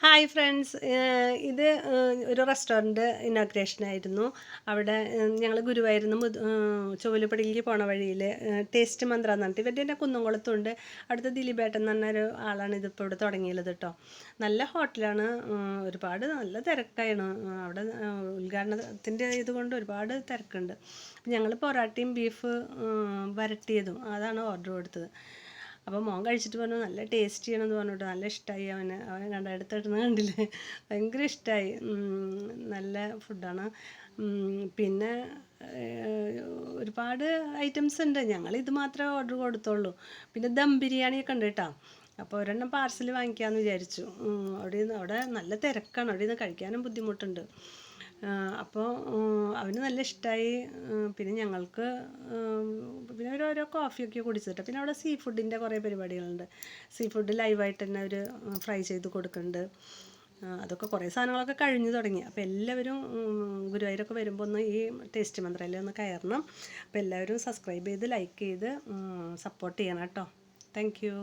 Hi friends, ഇത് ഒരു restaurant inauguration ആയിരുന്നു. അവിടെ ഞങ്ങൾ ഗുരുവായൂരിൽ നിന്ന് ചുവലുപടിയിലേക്ക് പോണ വഴിയിൽ ടേസ്റ്റ് മന്ത്ര എന്ന് പറഞ്ഞിട്ട് ഇവരുടെ തന്നെ കുന്നംകുളത്തുണ്ട്. അടുത്ത ദിലീപേട്ടൻ എന്ന് പറഞ്ഞൊരു ആളാണ് ഇതിപ്പോൾ ഇവിടെ തുടങ്ങിയത് കേട്ടോ. നല്ല ഹോട്ടലാണ്, ഒരുപാട് നല്ല തിരക്കാണ് അവിടെ. ഉദ്ഘാടനത്തിൻ്റെ ഇതുകൊണ്ട് ഒരുപാട് തിരക്കുണ്ട്. ഞങ്ങൾ പൊറാട്ടയും ബീഫ് വരട്ടിയതും അതാണ് ഓർഡർ കൊടുത്തത്. അപ്പോൾ മോൻ കഴിച്ചിട്ട് പറഞ്ഞു നല്ല ടേസ്റ്റ് ചെയ്യണമെന്ന് പറഞ്ഞിട്ട് നല്ല ഇഷ്ടമായി. അവനെ കണ്ട അടുത്തിടുന്ന കണ്ടില്ലേ, ഭയങ്കര ഇഷ്ടമായി. നല്ല ഫുഡാണ്. പിന്നെ ഒരുപാട് ഐറ്റംസ് ഉണ്ട്. ഞങ്ങൾ ഇത് മാത്രമേ ഓർഡർ കൊടുത്തുള്ളൂ. പിന്നെ ദം ബിരിയാണിയൊക്കെ ഉണ്ട് കേട്ടോ. അപ്പോൾ ഒരെണ്ണം പാർസൽ വാങ്ങിക്കാമെന്ന് വിചാരിച്ചു. അവിടെ നല്ല തിരക്കാണ്, അവിടെ നിന്ന് കഴിക്കാനും ബുദ്ധിമുട്ടുണ്ട്. അപ്പോൾ അവന് നല്ല ഇഷ്ടമായി. പിന്നെ ഞങ്ങൾക്ക് പിന്നെ ഓരോ കോഫിയൊക്കെ കുടിച്ചിട്ട് പിന്നെ അവിടെ സീ ഫുഡിൻ്റെ കുറേ പരിപാടികളുണ്ട്. സീ ഫുഡ് ലൈവായിട്ട് തന്നെ അവർ ഫ്രൈ ചെയ്ത് കൊടുക്കുന്നുണ്ട്. അതൊക്കെ കുറേ സാധനങ്ങളൊക്കെ കഴിഞ്ഞു തുടങ്ങി. അപ്പോൾ എല്ലാവരും ഗുരുവായൂരൊക്കെ വരുമ്പോൾ ഒന്ന് ഈ ടേസ്റ്റ് മന്ത്രയിൽ ഒന്ന് കയറണം. അപ്പോൾ എല്ലാവരും സബ്സ്ക്രൈബ് ചെയ്ത് ലൈക്ക് ചെയ്ത് സപ്പോർട്ട് ചെയ്യണം കേട്ടോ. Thank you.